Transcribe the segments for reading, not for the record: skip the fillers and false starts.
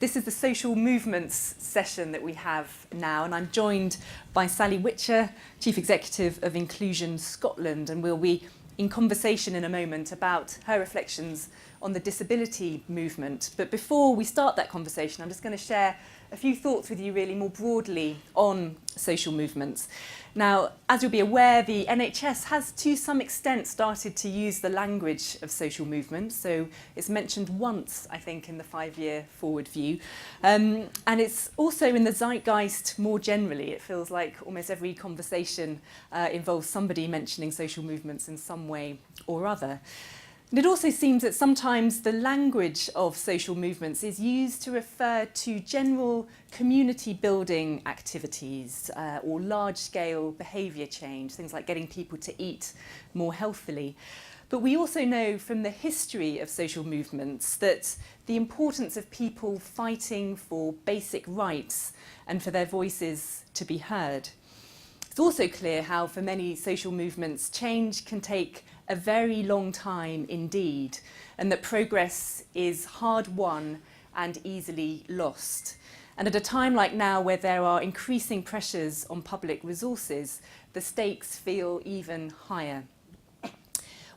This is the social movements session that we have now, and I'm joined by Sally Witcher, Chief Executive of Inclusion Scotland, and we'll be in conversation in a moment about her reflections on the disability movement. But before we start that conversation, I'm just going to share a few thoughts with you really more broadly on social movements. Now, as you'll be aware, the NHS has to some extent started to use the language of social movements. So it's mentioned once, I think, in the 5-year forward view. And it's also in the zeitgeist more generally. It feels like almost every conversation involves somebody mentioning social movements in some way or other. And it also seems that sometimes the language of social movements is used to refer to general community building activities or large-scale behaviour change, things like getting people to eat more healthily. But we also know from the history of social movements that the importance of people fighting for basic rights and for their voices to be heard. It's also clear how for many social movements change can take a very long time indeed, and that progress is hard won and easily lost. And at a time like now where there are increasing pressures on public resources, the stakes feel even higher.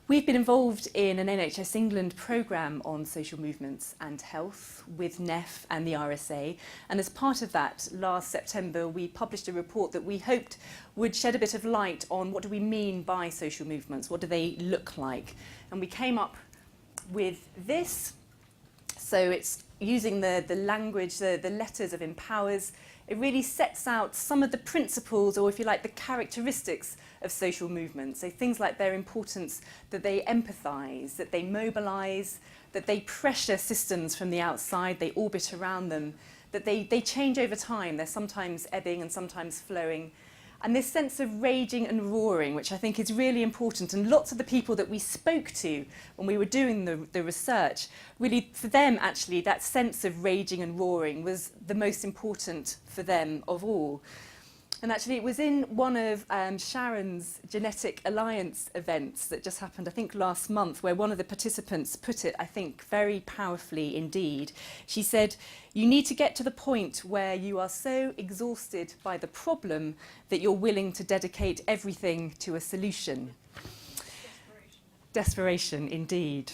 We've been involved in an NHS England programme on social movements and health with NEF and the RSA, and as part of that, last September we published a report that we hoped would shed a bit of light on what do we mean by social movements, what do they look like, and we came up with this. So it's using the language, the letters of Empowers. It really sets out some of the principles, or if you like, the characteristics of social movements. So things like their importance, that they empathise, that they mobilise, that they pressure systems from the outside, they orbit around them, that they change over time. They're sometimes ebbing and sometimes flowing. And this sense of raging and roaring, which I think is really important. And lots of the people that we spoke to when we were doing the research, really for them actually that sense of raging and roaring was the most important for them of all. And actually it was in one of Sharon's Genetic Alliance events that just happened, I think, last month, where one of the participants put it, I think, very powerfully indeed. She said, "You need to get to the point where you are so exhausted by the problem that you're willing to dedicate everything to a solution." Desperation, indeed.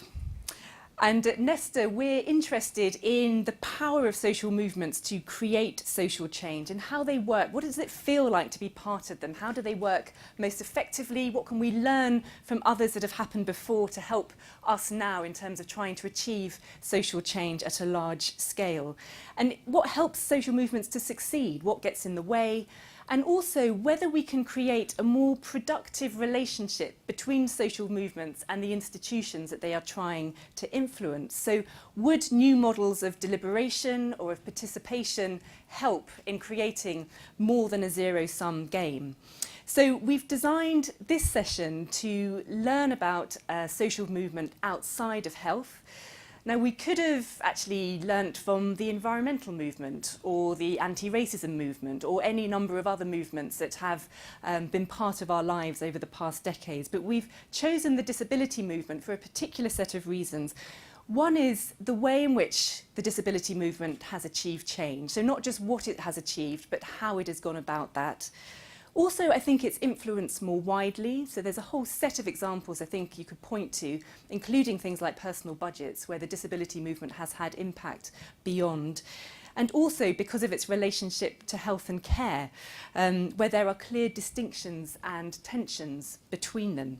And at Nesta, we're interested in the power of social movements to create social change and how they work. What does it feel like to be part of them? How do they work most effectively? What can we learn from others that have happened before to help us now in terms of trying to achieve social change at a large scale? And what helps social movements to succeed? What gets in the way? And also whether we can create a more productive relationship between social movements and the institutions that they are trying to influence. So would new models of deliberation or of participation help in creating more than a zero-sum game? So we've designed this session to learn about social movement outside of health. Now, we could have actually learnt from the environmental movement or the anti-racism movement or any number of other movements that have been part of our lives over the past decades, but we've chosen the disability movement for a particular set of reasons. One is the way in which the disability movement has achieved change, so not just what it has achieved, but how it has gone about that. Also, I think it's influenced more widely, so there's a whole set of examples I think you could point to, including things like personal budgets, where the disability movement has had impact beyond. And also because of its relationship to health and care, where there are clear distinctions and tensions between them.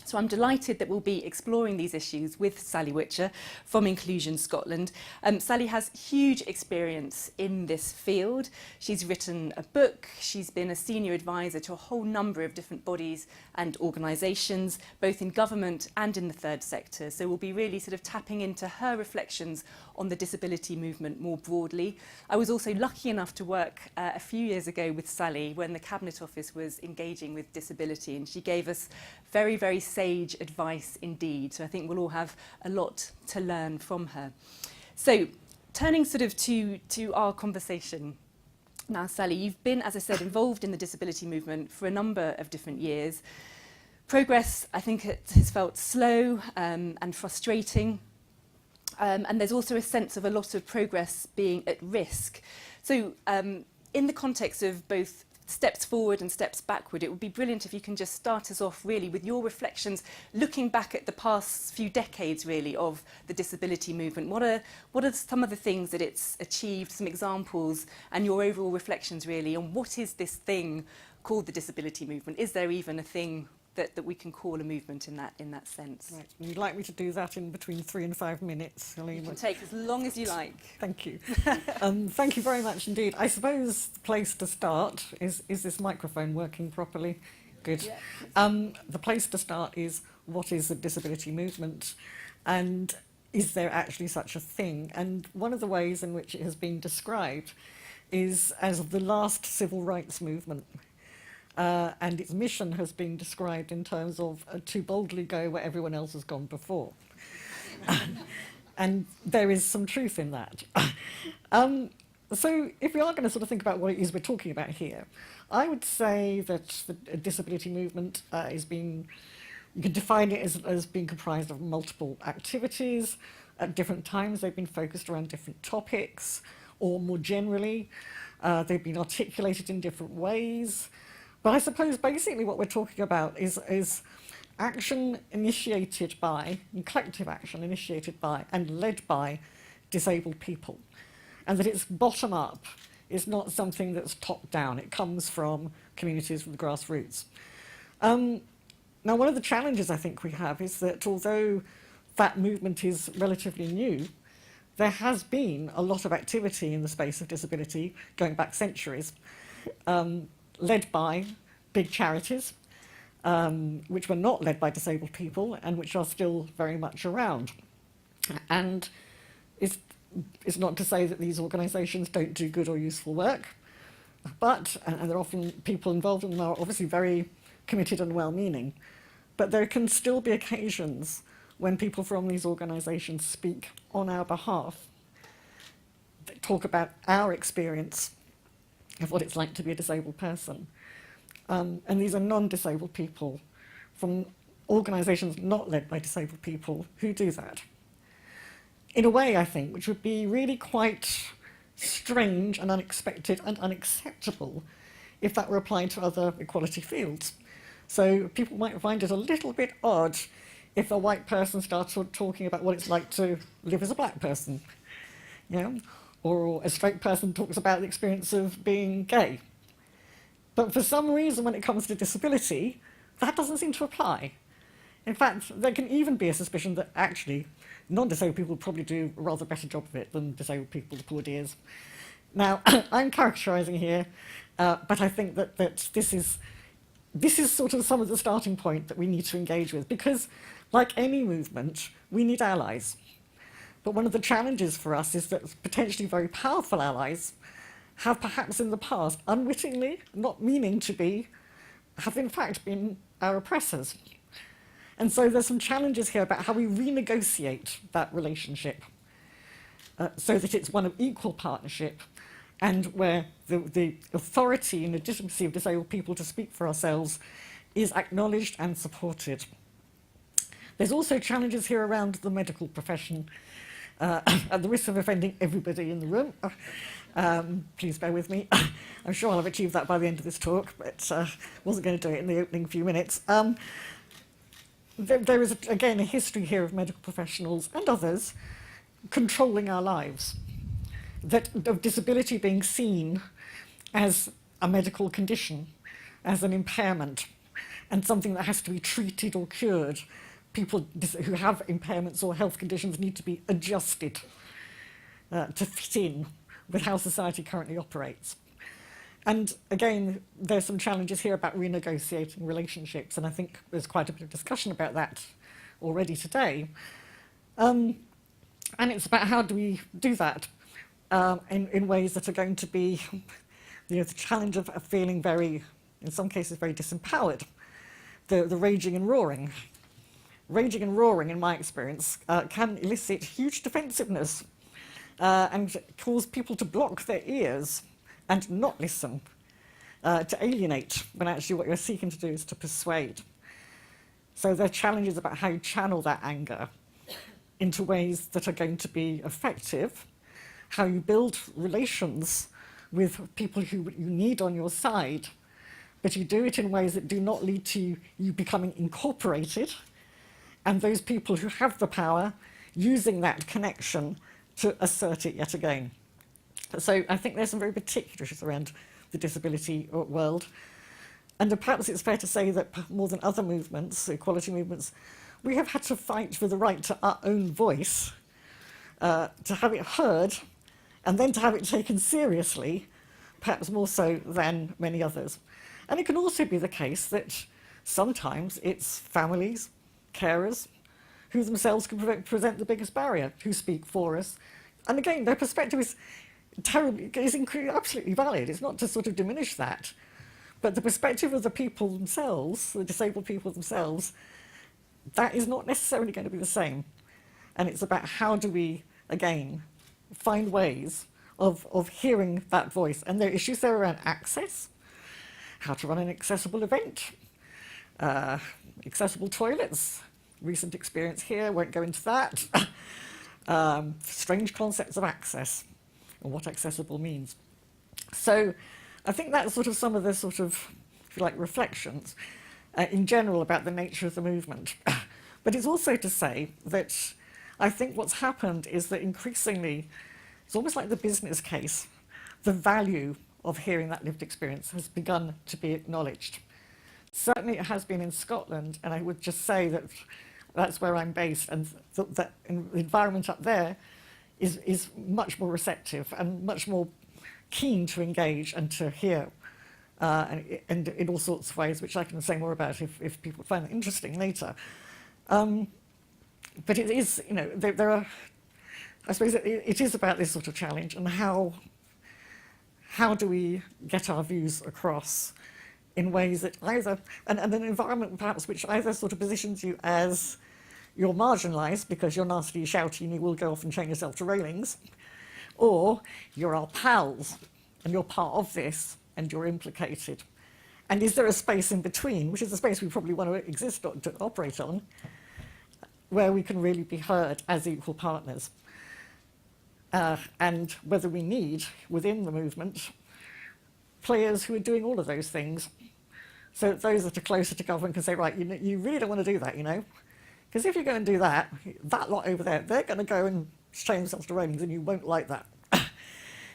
So I'm delighted that we'll be exploring these issues with Sally Witcher from Inclusion Scotland. Sally has huge experience in this field. She's written a book, she's been a senior advisor to a whole number of different bodies and organisations, both in government and in the third sector. So we'll be really sort of tapping into her reflections on the disability movement more broadly. I was also lucky enough to work a few years ago with Sally when the Cabinet Office was engaging with disability, and she gave us very, very sage advice indeed. So I think we'll all have a lot to learn from her. So turning sort of to our conversation. Now, Sally, you've been, as I said, involved in the disability movement for a number of different years. Progress, I think, it has felt slow and frustrating. And there's also a sense of a lot of progress being at risk. So in the context of both steps forward and steps backward, it would be brilliant if you can just start us off really with your reflections, looking back at the past few decades really of the disability movement. What are some of the things that it's achieved, some examples, and your overall reflections really on what is this thing called the disability movement? Is there even a thing that we can call a movement in that sense? Right. You'd like me to do that in between 3 and 5 minutes, Halima? You can take as long as you like. Thank you. Thank you very much indeed. I suppose the place to start is this microphone working properly? Good. Yeah. The place to start is, what is the disability movement? And is there actually such a thing? And one of the ways in which it has been described is as the last civil rights movement. And its mission has been described in terms of to boldly go where everyone else has gone before. And there is some truth in that. So if we are going to sort of think about what it is we're talking about here, I would say that the disability movement is being, you can define it as being comprised of multiple activities. At different times they've been focused around different topics, or more generally, they've been articulated in different ways. But I suppose basically what we're talking about is action initiated by, collective action initiated by and led by disabled people. And that it's bottom up, it's not something that's top down, it comes from communities, from the grassroots. Now one of the challenges I think we have is that although that movement is relatively new, there has been a lot of activity in the space of disability going back centuries. Led by big charities, which were not led by disabled people and which are still very much around. And it's not to say that these organisations don't do good or useful work, but, and there are often people involved in them are obviously very committed and well-meaning, but there can still be occasions when people from these organisations speak on our behalf, that talk about our experience of what it's like to be a disabled person. And these are non-disabled people from organisations not led by disabled people who do that. In a way, I think, which would be really quite strange and unexpected and unacceptable if that were applied to other equality fields. So people might find it a little bit odd if a white person started talking about what it's like to live as a black person, you know? Or a straight person talks about the experience of being gay. But for some reason, when it comes to disability, that doesn't seem to apply. In fact, there can even be a suspicion that actually non-disabled people would probably do a rather better job of it than disabled people, the poor dears. Now, I'm characterising here, but I think that this is sort of some of the starting point that we need to engage with, because like any movement, we need allies. But one of the challenges for us is that potentially very powerful allies have perhaps in the past, unwittingly, not meaning to be, have in fact been our oppressors. And so there's some challenges here about how we renegotiate that relationship so that it's one of equal partnership and where the authority and legitimacy of disabled people to speak for ourselves is acknowledged and supported. There's also challenges here around the medical profession. At the risk of offending everybody in the room, please bear with me. I'm sure I'll have achieved that by the end of this talk, but wasn't going to do it in the opening few minutes. There is, again, a history here of medical professionals and others controlling our lives, of disability being seen as a medical condition, as an impairment, and something that has to be treated or cured. People who have impairments or health conditions need to be adjusted to fit in with how society currently operates. And again, there's some challenges here about renegotiating relationships, and I think there's quite a bit of discussion about that already today. And it's about how do we do that in ways that are going to be, you know, the challenge of feeling very, in some cases, very disempowered. The raging and roaring. Raging and roaring, in my experience, can elicit huge defensiveness and cause people to block their ears and not listen, to alienate, when actually what you're seeking to do is to persuade. So there are challenges about how you channel that anger into ways that are going to be effective, how you build relations with people who you need on your side, but you do it in ways that do not lead to you becoming incorporated, and those people who have the power using that connection to assert it yet again. So I think there's some very particular issues around the disability world. And perhaps it's fair to say that more than other movements, equality movements, we have had to fight for the right to our own voice, to have it heard, and then to have it taken seriously, perhaps more so than many others. And it can also be the case that sometimes it's families, carers, who themselves can present the biggest barrier, who speak for us. And again, their perspective is absolutely valid. It's not to sort of diminish that. But the perspective of the people themselves, the disabled people themselves, that is not necessarily going to be the same. And it's about how do we, again, find ways of hearing that voice. And there are issues there around access, how to run an accessible event, accessible toilets. Recent experience here, won't go into that. Strange concepts of access and what accessible means. So I think that's sort of some of the sort of, if you like, reflections in general about the nature of the movement. But it's also to say that I think what's happened is that increasingly, it's almost like the business case, the value of hearing that lived experience has begun to be acknowledged. Certainly it has been in Scotland, and I would just say that that's where I'm based, and that the environment up there is much more receptive and much more keen to engage and to hear, and in all sorts of ways, which I can say more about if people find it interesting later. But it is, you know, there are, I suppose it is about this sort of challenge, and how do we get our views across in ways that either, and an environment perhaps which either sort of positions you as you're marginalised because you're nasty, shouty, and you will go off and chain yourself to railings, or you're our pals and you're part of this and you're implicated. And is there a space in between, which is the space we probably want to exist or to operate on, where we can really be heard as equal partners? And whether we need, within the movement, players who are doing all of those things. So those that are closer to government can say, right, you really don't want to do that, you know? Because if you go and do that, that lot over there, they're going to go and chain themselves to railings, and you won't like that.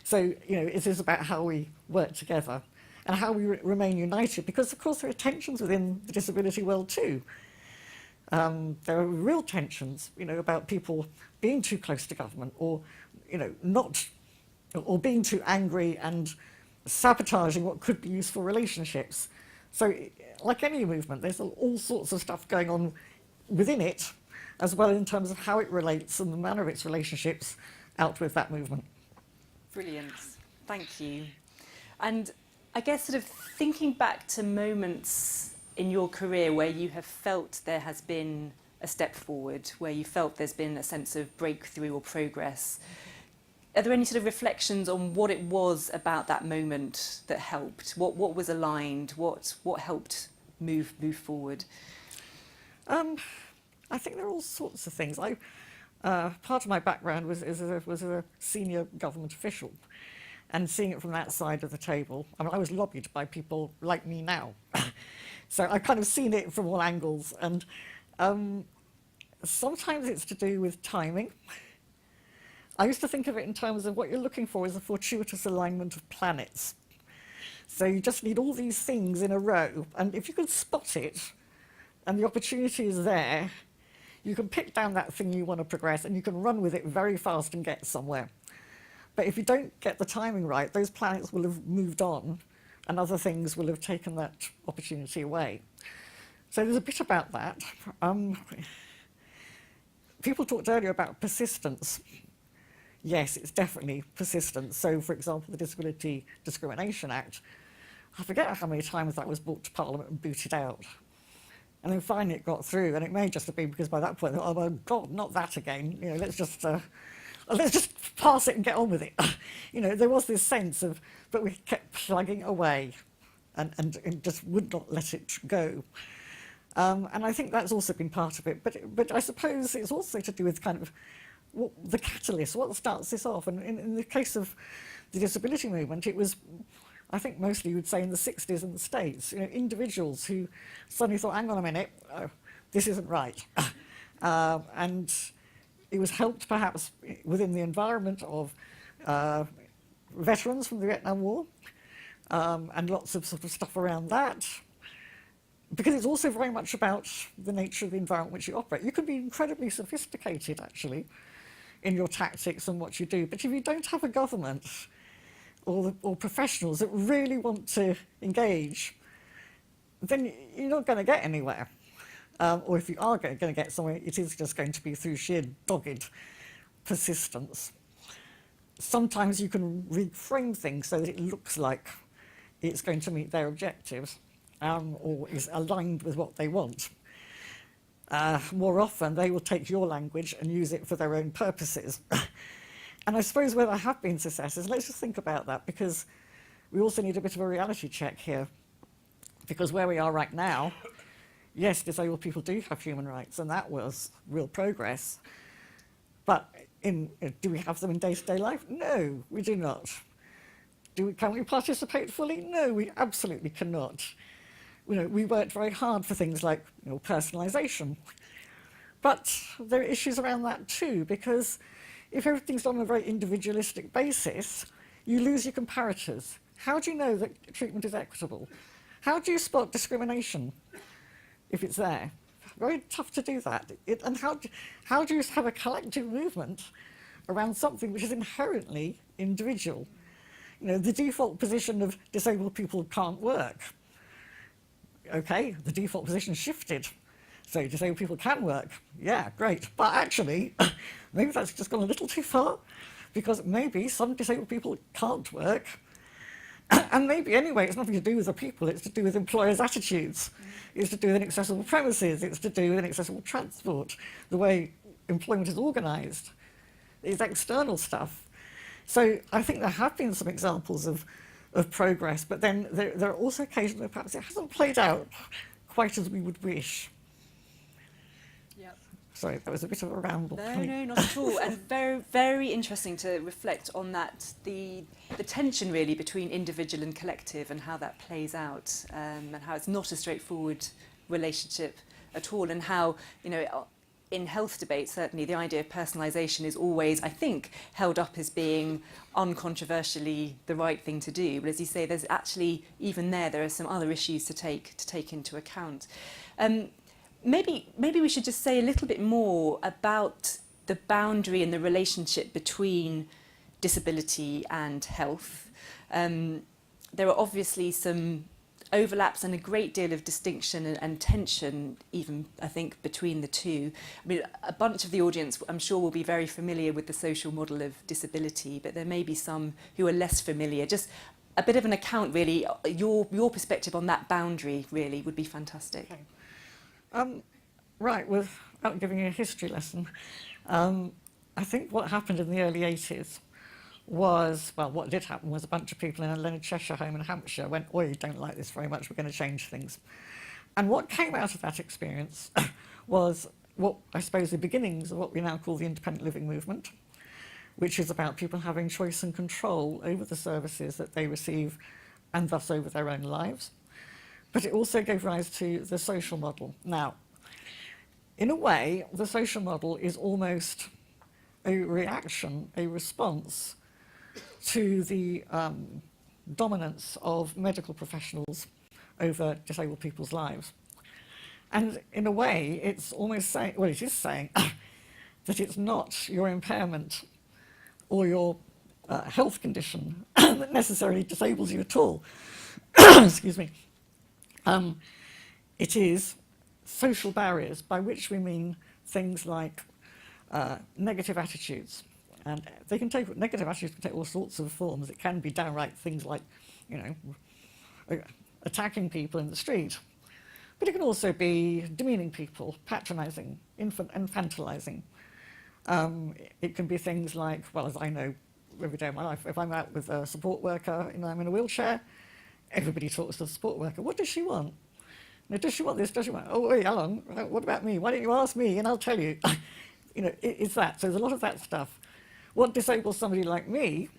So, you know, it is about how we work together and how we remain united, because, of course, there are tensions within the disability world too. There are real tensions, you know, about people being too close to government, or, you know, not, or being too angry and sabotaging what could be useful relationships. So, like any movement, there's all sorts of stuff going on within it, as well in terms of how it relates and the manner of its relationships out with that movement. Brilliant, thank you. And I guess sort of thinking back to moments in your career where you have felt there has been a step forward, where you felt there's been a sense of breakthrough or progress, are there any sort of reflections on what it was about that moment that helped? What was aligned? What helped move forward? I think there are all sorts of things. Part of my background was as a senior government official, and seeing it from that side of the table. I mean, I was lobbied by people like me now, so I've kind of seen it from all angles. And sometimes it's to do with timing. I used to think of it in terms of what you're looking for is a fortuitous alignment of planets. So you just need all these things in a row, and if you can spot it, and the opportunity is there, you can pick down that thing you want to progress, and you can run with it very fast and get somewhere. But if you don't get the timing right, those planets will have moved on, and other things will have taken that opportunity away. So there's a bit about that. People talked earlier about persistence. Yes, it's definitely persistence. So, for example, the Disability Discrimination Act, I forget how many times that was brought to Parliament and booted out. And then finally it got through, and it may just have been because by that point, oh my God, not that again. You know, let's just pass it and get on with it. You know, there was this sense of, but we kept plugging away and just would not let it go. And I think that's also been part of it. But I suppose it's also to do with kind of the catalyst, what starts this off. And in the case of the disability movement, it was, I think mostly you would say in the 60s in the States, individuals who suddenly thought, hang on a minute, this isn't right. And it was helped perhaps within the environment of veterans from the Vietnam War, and lots of sort of stuff around that. Because it's also very much about the nature of the environment in which you operate. You can be incredibly sophisticated, actually, in your tactics and what you do, but if you don't have a government or professionals that really want to engage, then you're not going to get anywhere. Or if you are going to get somewhere, it is just going to be through sheer dogged persistence. Sometimes you can reframe things so that it looks like it's going to meet their objectives, or is aligned with what they want. More often, they will take your language and use it for their own purposes. And I suppose where there have been successes, let's just think about that, because we also need a bit of a reality check here. Because where we are right now, yes, disabled people do have human rights, and that was real progress. But do we have them in day-to-day life? No, we do not. Can we participate fully? No, we absolutely cannot. We worked very hard for things like personalisation. But there are issues around that too, because if everything's done on a very individualistic basis, you lose your comparators. How do you know that treatment is equitable? How do you spot discrimination if it's there? Very tough to do that. And how do you have a collective movement around something which is inherently individual? The default position of disabled people can't work. Okay, the default position shifted. So disabled people can work. Yeah, great. But actually, maybe that's just gone a little too far, because maybe some disabled people can't work. And maybe, anyway, it's nothing to do with the people, it's to do with employers' attitudes. It's to do with inaccessible premises, it's to do with inaccessible transport, the way employment is organised. It's external stuff. So I think there have been some examples of progress, but then there are also occasions where perhaps it hasn't played out quite as we would wish. Yep. Sorry, that was a bit of a ramble. No, not at all. And very, very interesting to reflect on that, the tension really between individual and collective and how that plays out, and how it's not a straightforward relationship at all, and how, in health debates, certainly the idea of personalisation is always, I think, held up as being uncontroversially the right thing to do. But as you say, there's actually, even there are some other issues to take into account. Maybe we should just say a little bit more about the boundary and the relationship between disability and health. There are obviously some overlaps and a great deal of distinction and tension, even, I think, between the two. I mean, a bunch of the audience, I'm sure, will be very familiar with the social model of disability, but there may be some who are less familiar. Just a bit of an account, really, your perspective on that boundary, really, would be fantastic. Okay. Right, without giving you a history lesson, I think what happened in the early 80s was, well, what did happen was a bunch of people in a Leonard Cheshire home in Hampshire went, "Oi, don't like this very much, we're going to change things." And what came out of that experience was what I suppose the beginnings of what we now call the independent living movement, which is about people having choice and control over the services that they receive and thus over their own lives. But it also gave rise to the social model. Now, in a way, the social model is almost a reaction, a response to the dominance of medical professionals over disabled people's lives. And in a way, it's almost saying, well, it is saying that it's not your impairment or your health condition that necessarily disables you at all. Excuse me. It is social barriers, by which we mean things like negative attitudes. And negative attitudes can take all sorts of forms. It can be downright things like, attacking people in the street. But it can also be demeaning people, patronising, infantilizing. It can be things like, well, as I know every day of my life, if I'm out with a support worker and I'm in a wheelchair, everybody talks to the support worker. What does she want? Does she want this? Does she want? Oh, wait, hold on. What about me? Why don't you ask me and I'll tell you? It's that. So there's a lot of that stuff. What disables somebody like me,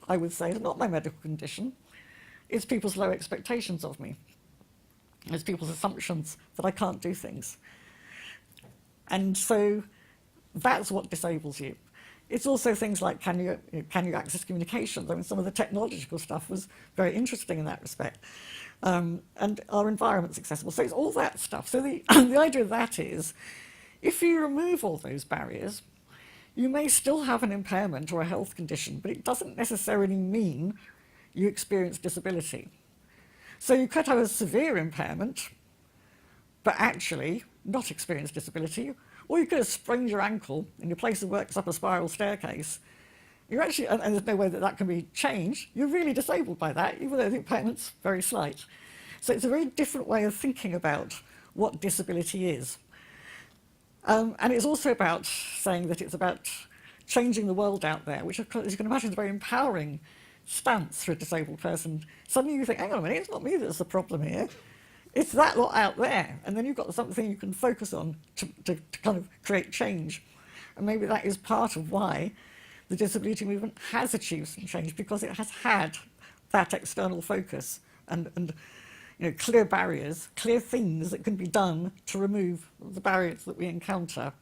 I would say, is not my medical condition. It's people's low expectations of me. It's people's assumptions that I can't do things. And so that's what disables you. It's also things like, can you access communications? I mean, some of the technological stuff was very interesting in that respect. And are environments accessible? So it's all that stuff. So the idea of that is, if you remove all those barriers, you may still have an impairment or a health condition, but it doesn't necessarily mean you experience disability. So you could have a severe impairment, but actually not experience disability, or you could have sprained your ankle and your place of work's up a spiral staircase. You're actually, and there's no way that that can be changed, you're really disabled by that, even though the impairment's very slight. So it's a very different way of thinking about what disability is. And it's also about saying that it's about changing the world out there, which, as you can imagine, is a very empowering stance for a disabled person. Suddenly you think, hang on a minute, it's not me that's the problem here. It's that lot out there. And then you've got something you can focus on to kind of create change. And maybe that is part of why the disability movement has achieved some change, because it has had that external focus and clear barriers, clear things that can be done to remove the barriers that we encounter.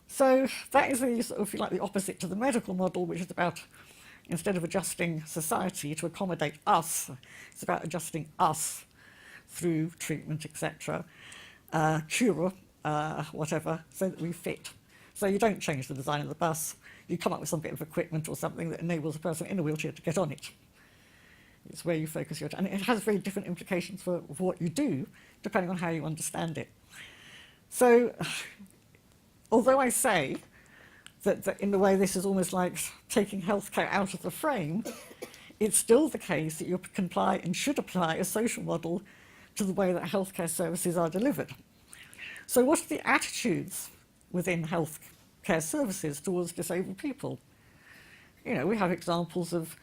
So that is the sort of, if you like, the opposite to the medical model, which is about, instead of adjusting society to accommodate us, it's about adjusting us through treatment, etc., cure, whatever, so that we fit. So you don't change the design of the bus, you come up with some bit of equipment or something that enables a person in a wheelchair to get on it. It's where you focus your time. And it has very different implications for what you do, depending on how you understand it. So, although I say that in a way this is almost like taking healthcare out of the frame, it's still the case that you can apply and should apply a social model to the way that healthcare services are delivered. So what are the attitudes within healthcare services towards disabled people? We have examples of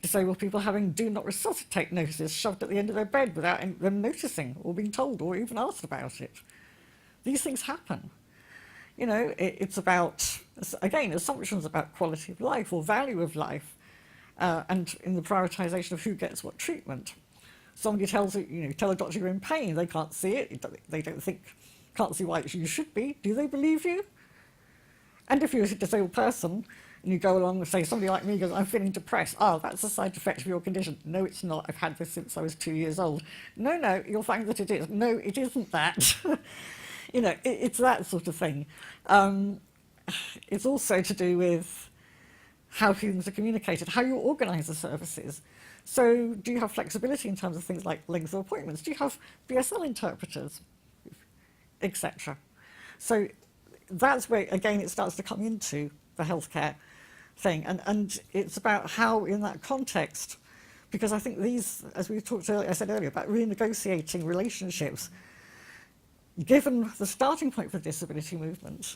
disabled people having do not resuscitate notices shoved at the end of their bed without them noticing or being told or even asked about it. These things happen. It's about, again, assumptions about quality of life or value of life, and in the prioritisation of who gets what treatment. Somebody tells you, tell a doctor you're in pain, they can't see it, they can't see why you should be. Do they believe you? And if you're a disabled person, and you go along and say, somebody like me goes, I'm feeling depressed. Oh, that's a side effect of your condition. No, it's not. I've had this since I was 2 years old. No, you'll find that it is. No, it isn't that. It's that sort of thing. It's also to do with how things are communicated, how you organise the services. So do you have flexibility in terms of things like length of appointments? Do you have BSL interpreters, etc.? So that's where, again, it starts to come into the healthcare thing. And it's about how, in that context, because I think these, as we talked earlier, I said earlier, about renegotiating relationships, given the starting point for the disability movement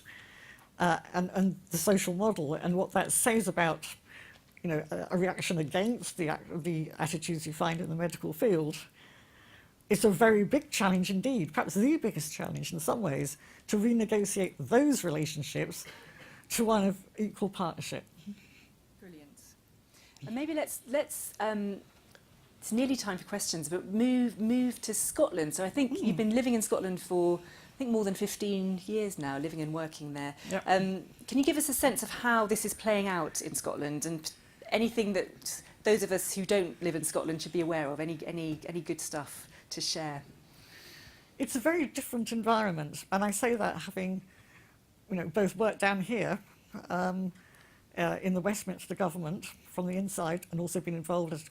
and the social model and what that says about a reaction against the attitudes you find in the medical field, it's a very big challenge indeed, perhaps the biggest challenge in some ways, to renegotiate those relationships to one of equal partnership. Brilliant. And maybe let's it's nearly time for questions, but move to Scotland. So I think you've been living in Scotland for, I think, more than 15 years now, living and working there. Yep. Can you give us a sense of how this is playing out in Scotland, and anything that those of us who don't live in Scotland should be aware of, any good stuff to share? It's a very different environment, and I say that having both worked down here in the Westminster government from the inside, and also been involved as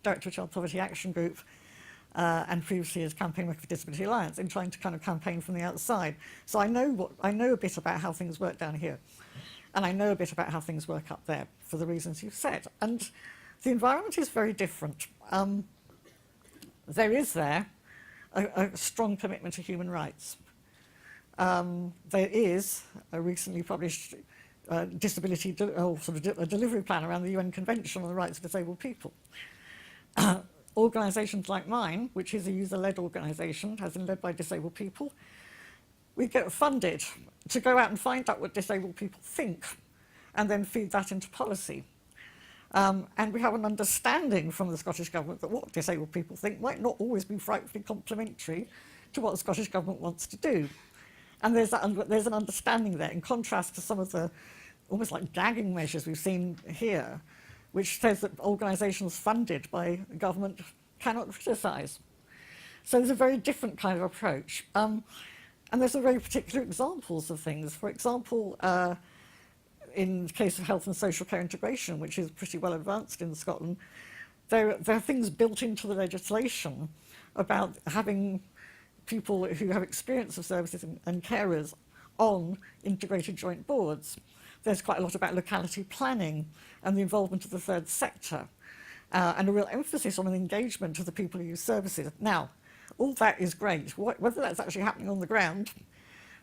Director of Child Poverty Action Group, and previously as Campaign Worker for Disability Alliance, in trying to kind of campaign from the outside. So I know a bit about how things work down here, and I know a bit about how things work up there for the reasons you've said. And the environment is very different. There is a strong commitment to human rights. There is a recently published disability a delivery plan around the UN Convention on the Rights of Disabled People. organisations like mine, which is a user-led organisation, as in led by disabled people, we get funded to go out and find out what disabled people think and then feed that into policy. And we have an understanding from the Scottish Government that what disabled people think might not always be frightfully complementary to what the Scottish Government wants to do. And there's an understanding there, in contrast to some of the almost like gagging measures we've seen here, which says that organisations funded by the government cannot criticise. So there's a very different kind of approach. And there's some very particular examples of things. For example, in the case of health and social care integration, which is pretty well advanced in Scotland, there are things built into the legislation about having people who have experience of services and carers on integrated joint boards. There's quite a lot about locality planning and the involvement of the third sector, and a real emphasis on an engagement of the people who use services. Now, all that is great. Whether that's actually happening on the ground,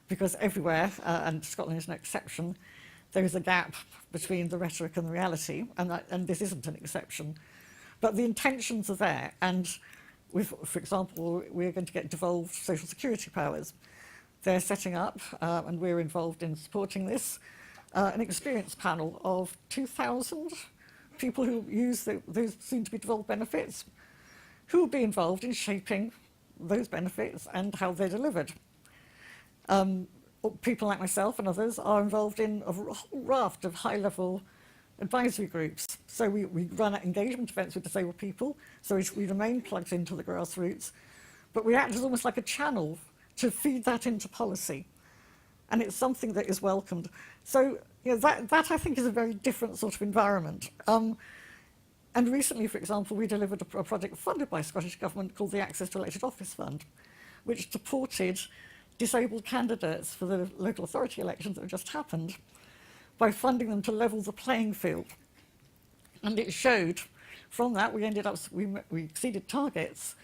because everywhere, and Scotland is no exception, there is a gap between the rhetoric and the reality, and this isn't an exception. But the intentions are there, and for example, we're going to get devolved social security powers. They're setting up, and we're involved in supporting this, an experience panel of 2,000 people who use those soon-to-be devolved benefits, who will be involved in shaping those benefits and how they're delivered. People like myself and others are involved in a whole raft of high-level advisory groups. So we run engagement events with disabled people, so we remain plugged into the grassroots, but we act as almost like a channel to feed that into policy. And it's something that is welcomed. So that I think is a very different sort of environment. And recently, for example, we delivered a project funded by the Scottish Government called the Access to Elected Office Fund, which supported disabled candidates for the local authority elections that have just happened by funding them to level the playing field. And it showed, from that, we exceeded targets.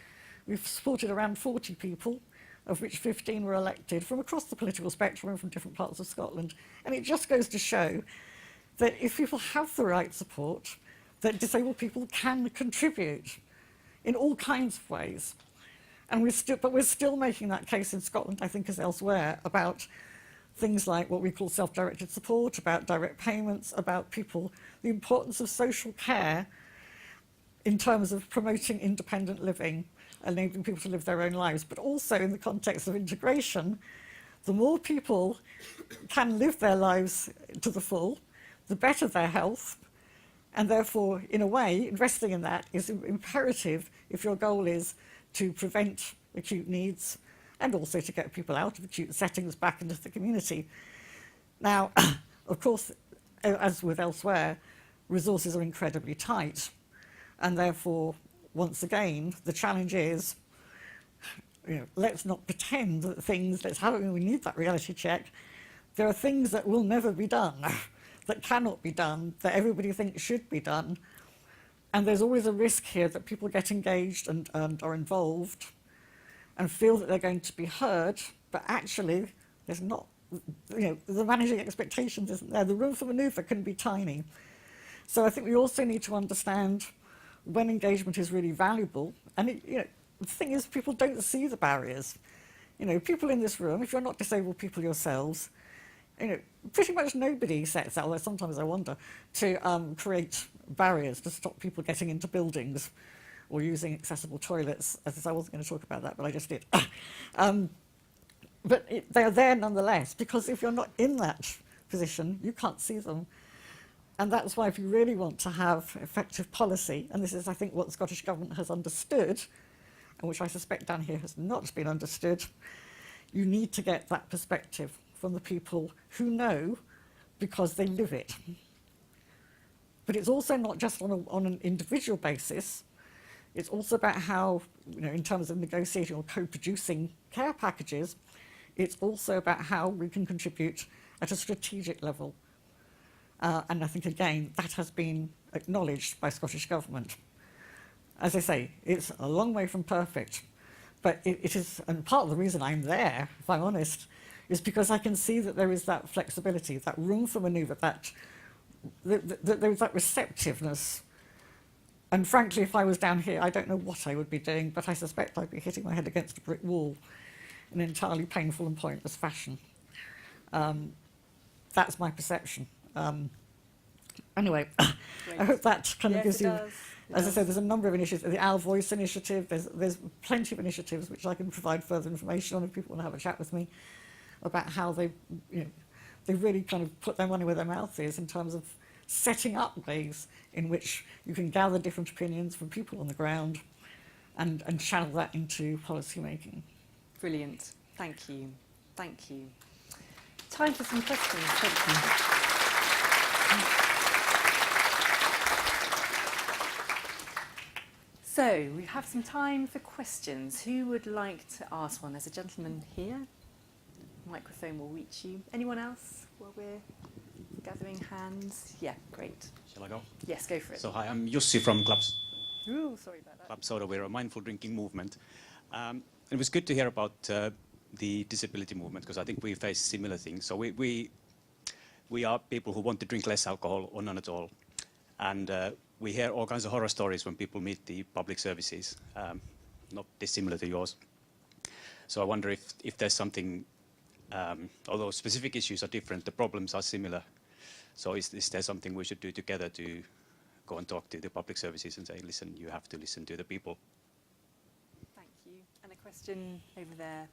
We've supported around 40 people, of which 15 were elected from across the political spectrum and from different parts of Scotland. And it just goes to show that if people have the right support, that disabled people can contribute in all kinds of ways. And we're still making that case in Scotland, I think, as elsewhere, about things like what we call self-directed support, about direct payments, about people, the importance of social care in terms of promoting independent living, enabling people to live their own lives, but also in the context of integration. The more people can live their lives to the full, the better their health, and therefore, in a way, investing in that is imperative if your goal is to prevent acute needs and also to get people out of acute settings back into the community. Now, of course, as with elsewhere, resources are incredibly tight, and therefore, once again, the challenge is, let's not pretend that we need that reality check. There are things that will never be done, that cannot be done, that everybody thinks should be done. And there's always a risk here that people get engaged and are involved and feel that they're going to be heard, but actually there's not, the managing expectations isn't there. The room for manoeuvre can be tiny. So I think we also need to understand when engagement is really valuable. And the thing is, people don't see the barriers. People in this room, if you're not disabled people yourselves, pretty much nobody sets out, although sometimes I wonder, to create barriers to stop people getting into buildings or using accessible toilets. As I wasn't going to talk about that, but I just did. But they're there nonetheless, because if you're not in that position, you can't see them. And that's why if you really want to have effective policy, and this is, I think, what the Scottish Government has understood, and which I suspect down here has not been understood, you need to get that perspective from the people who know because they live it. But it's also not just on an individual basis. It's also about how, in terms of negotiating or co-producing care packages, it's also about how we can contribute at a strategic level. And I think, again, that has been acknowledged by Scottish Government. As I say, it's a long way from perfect, but it is, and part of the reason I'm there, if I'm honest, is because I can see that there is that flexibility, that room for manoeuvre, that there is that receptiveness And frankly, if I was down here, I don't know what I would be doing, but I suspect I'd be hitting my head against a brick wall in an entirely painful and pointless fashion. That's my perception. Anyway, I hope that kind of gives you, as I said, there's a number of initiatives. The Our Voice initiative, there's plenty of initiatives which I can provide further information on if people want to have a chat with me about how they really kind of put their money where their mouth is in terms of setting up ways in which you can gather different opinions from people on the ground and channel that into policy making. Brilliant. Thank you. Thank you. Time for some questions. Thank you. So we have some time for questions. Who would like to ask one? There's a gentleman here. Microphone will reach you. Anyone else while we're gathering hands? Yeah, great. Shall I go? Yes, go for it. So hi, I'm Jussi from Ooh, sorry about that. Club Soda. We're a mindful drinking movement. It was good to hear about the disability movement, because I think we face similar things. So we are people who want to drink less alcohol or none at all. And we hear all kinds of horror stories when people meet the public services, not dissimilar to yours. So I wonder if there's something, although specific issues are different, the problems are similar. So is there something we should do together to go and talk to the public services and say, listen, you have to listen to the people? Thank you. And a question over there.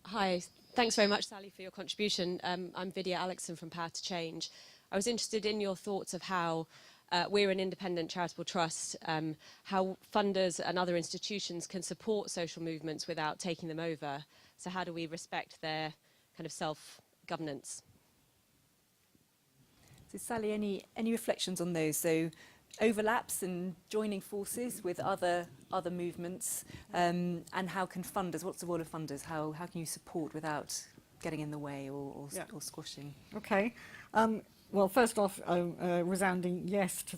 Hi, thanks very much, Sally, for your contribution. I'm Vidya Alexson from Power to Change. I was interested in your thoughts of how we're an independent charitable trust, how funders and other institutions can support social movements without taking them over. So how do we respect their kind of self-governance? So Sally, any reflections on those? So overlaps and joining forces with other movements, and how can funders, what's the role of funders? How can you support without getting in the way or squashing? Okay. Well, first off, resounding yes to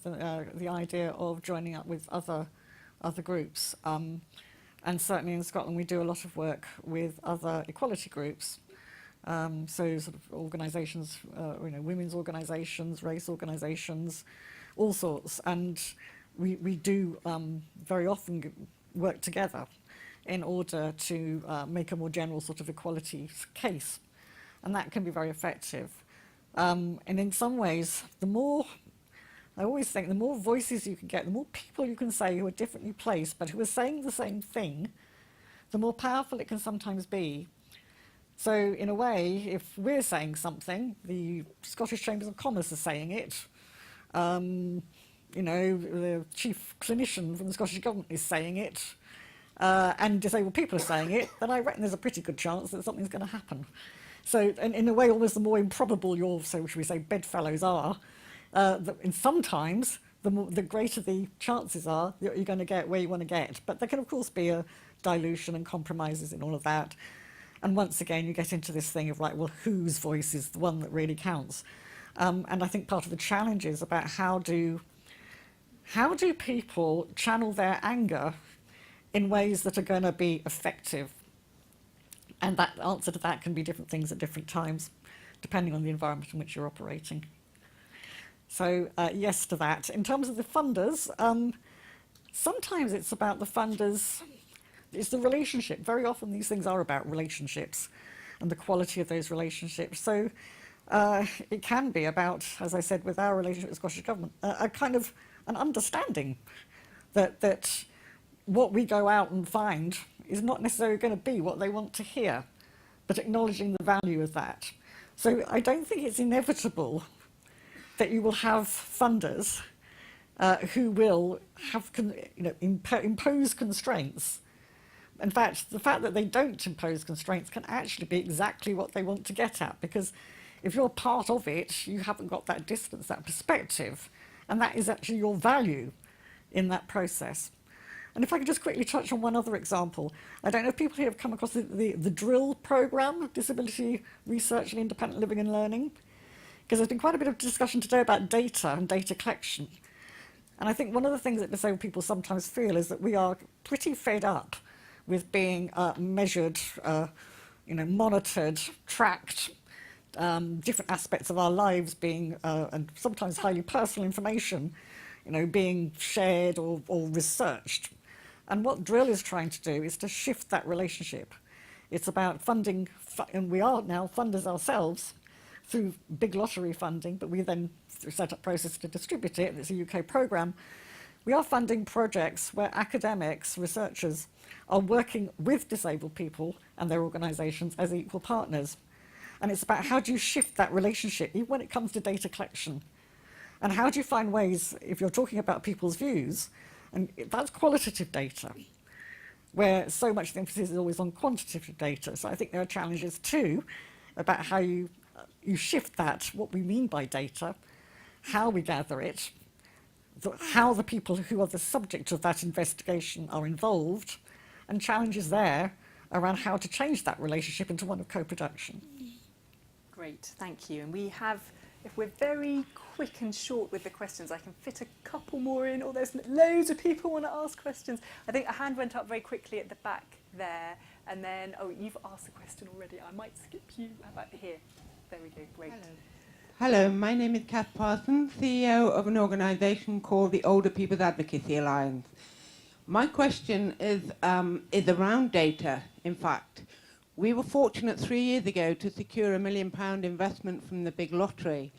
the idea of joining up with other groups. And certainly in Scotland, we do a lot of work with other equality groups. So sort of organisations, women's organisations, race organisations, all sorts. And we do very often work together in order to make a more general sort of equality case. And that can be very effective. And in some ways, I always think the more voices you can get, the more people you can say who are differently placed, but who are saying the same thing, the more powerful it can sometimes be. So in a way, if we're saying something, the Scottish Chambers of Commerce are saying it, the chief clinician from the Scottish Government is saying it, and disabled people are saying it, then I reckon there's a pretty good chance that something's going to happen. So in a way, almost the more improbable your, so should we say, bedfellows are, and sometimes the greater the chances are that you're going to get where you want to get. But there can, of course, be a dilution and compromises in all of that. And once again, you get into this thing of, like, well, whose voice is the one that really counts? And I think part of the challenge is about how do people channel their anger in ways that are going to be effective? And that answer to that can be different things at different times, depending on the environment in which you're operating. So yes to that. In terms of the funders, sometimes it's about the funders, it's the relationship. Very often these things are about relationships and the quality of those relationships. So it can be about, as I said, with our relationship with the Scottish Government, a kind of an understanding that what we go out and find is not necessarily going to be what they want to hear, but acknowledging the value of that. So I don't think it's inevitable that you will have funders who will have impose constraints. In fact, the fact that they don't impose constraints can actually be exactly what they want to get at, because if you're part of it, you haven't got that distance, that perspective, and that is actually your value in that process. And if I could just quickly touch on one other example, I don't know if people here have come across the DRILL programme, Disability Research and Independent Living and Learning, because there's been quite a bit of discussion today about data and data collection. And I think one of the things that disabled people sometimes feel is that we are pretty fed up with being measured, monitored, tracked, different aspects of our lives being, and sometimes highly personal information, being shared or researched. And what Drill is trying to do is to shift that relationship. It's about funding, and we are now funders ourselves through big lottery funding, but we then set up process to distribute it, and it's a UK programme. We are funding projects where academics, researchers, are working with disabled people and their organisations as equal partners. And it's about how do you shift that relationship, even when it comes to data collection. And how do you find ways, if you're talking about people's views, and that's qualitative data, where so much of the emphasis is always on quantitative data. So I think there are challenges too about how you shift that, what we mean by data, how we gather it, how the people who are the subject of that investigation are involved, and challenges there around how to change that relationship into one of co-production. Great, thank you. And we have, if we're very quick and short with the questions, I can fit a couple more in, or there's loads of people want to ask questions. I think a hand went up very quickly at the back there, and then, oh, you've asked a question already. I might skip you. How about here? There we go, great. Hello, my name is Kath Parsons, CEO of an organisation called the Older People's Advocacy Alliance. My question is around data, in fact. We were fortunate 3 years ago to secure £1 million investment from the big lottery,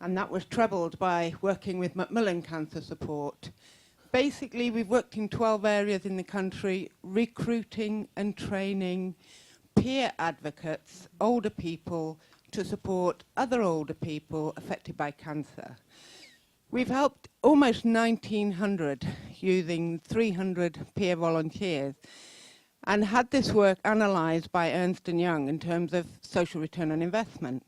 and that was trebled by working with Macmillan Cancer Support. Basically, we've worked in 12 areas in the country, recruiting and training peer advocates, older people, to support other older people affected by cancer. We've helped almost 1,900 using 300 peer volunteers, and had this work analysed by Ernst & Young in terms of social return on investment.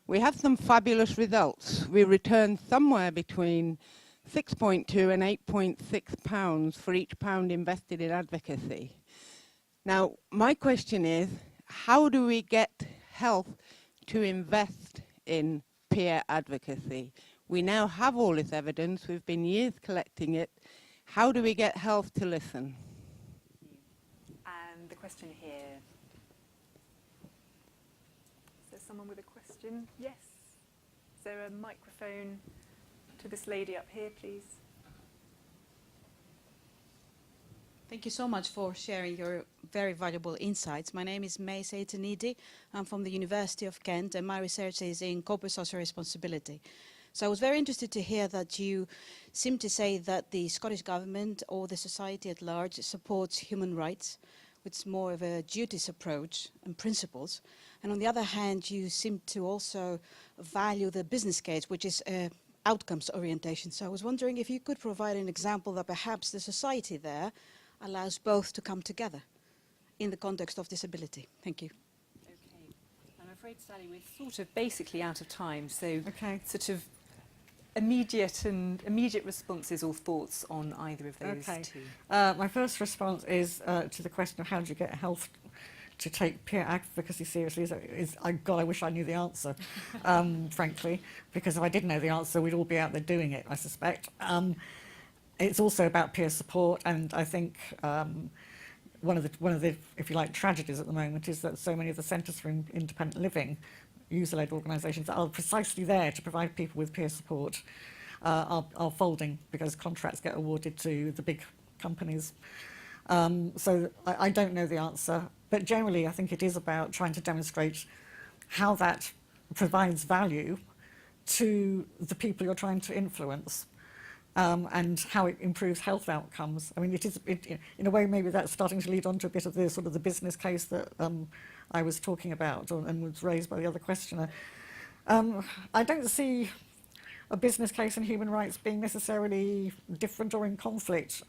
We have some fabulous results. We return somewhere between 6.2 and 8.6 pounds for each pound invested in advocacy. Now, my question is, how do we get health to invest in peer advocacy? We now have all this evidence. We've been years collecting it. How do we get health to listen? And the question here. Is there someone with a question? Yes. Is there a microphone to this lady up here, please? Thank you so much for sharing your very valuable insights. My name is May Satane. I'm from the University of Kent, and my research is in corporate social responsibility. So I was very interested to hear that you seem to say that the Scottish Government or the society at large supports human rights, which is more of a duties approach and principles. And on the other hand, you seem to also value the business case, which is outcomes orientation. So I was wondering if you could provide an example that perhaps the society there allows both to come together in the context of disability. Thank you. Okay. I'm afraid, Sally, we're sort of basically out of time, so sort of immediate responses or thoughts on either of those two. My first response is to the question of how do you get health to take peer advocacy seriously. God, I wish I knew the answer, frankly, because if I did know the answer, we'd all be out there doing it, I suspect. It's also about peer support, and I think one of the, if you like, tragedies at the moment is that so many of the centres for independent living, user-led organisations that are precisely there to provide people with peer support are folding because contracts get awarded to the big companies. So I don't know the answer, but generally I think it is about trying to demonstrate how that provides value to the people you're trying to influence. And how it improves health outcomes. I mean, in a way, maybe that's starting to lead on to a bit of the sort of the business case that I was talking about and was raised by the other questioner. I don't see a business case and human rights being necessarily different or in conflict.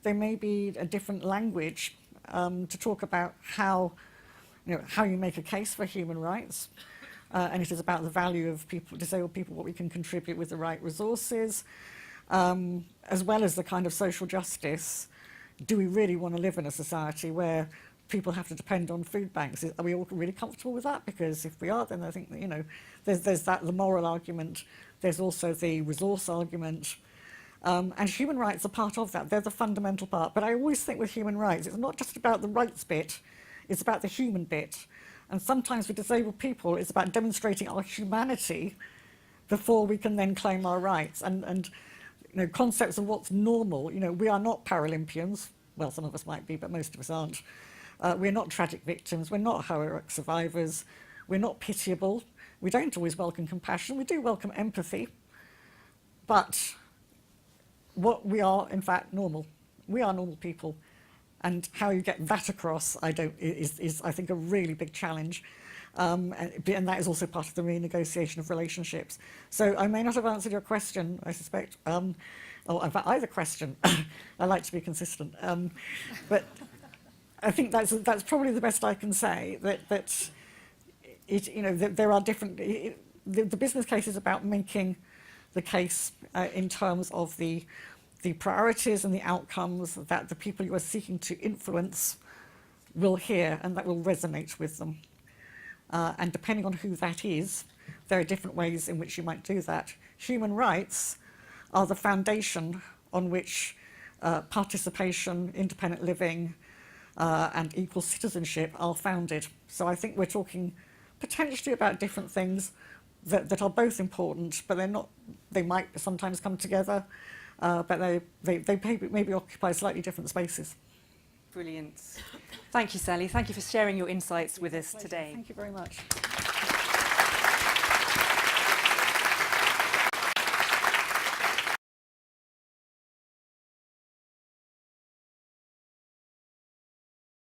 There may be a different language to talk about how you make a case for human rights. And it is about the value of people, disabled people, what we can contribute with the right resources. As well as the kind of social justice. Do we really want to live in a society where people have to depend on food banks? Are we all really comfortable with that? Because if we are, then I think that, there's that, the moral argument. There's also the resource argument. And human rights are part of that. They're the fundamental part. But I always think with human rights, it's not just about the rights bit, it's about the human bit. And sometimes for disabled people, it's about demonstrating our humanity before we can then claim our rights. And concepts of what's normal. We are not Paralympians. Well, some of us might be, but most of us aren't. We're not tragic victims. We're not heroic survivors. We're not pitiable. We don't always welcome compassion. We do welcome empathy. But what we are, in fact, normal. We are normal people. And how you get that across, is I think, a really big challenge. And that is also part of the renegotiation of relationships. So I may not have answered your question, I suspect, or in fact, either question. I like to be consistent. But I think that's probably the best I can say, that there are different... The business case is about making the case in terms of the priorities and the outcomes that the people you are seeking to influence will hear and that will resonate with them. And depending on who that is, there are different ways in which you might do that. Human rights are the foundation on which participation, independent living, and equal citizenship are founded. So I think we're talking potentially about different things that are both important, but they're not. They might sometimes come together, but they maybe occupy slightly different spaces. Brilliant. Thank you, Sally. Thank you for sharing your insights with us today. Thank you very much.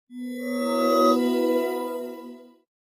Yeah.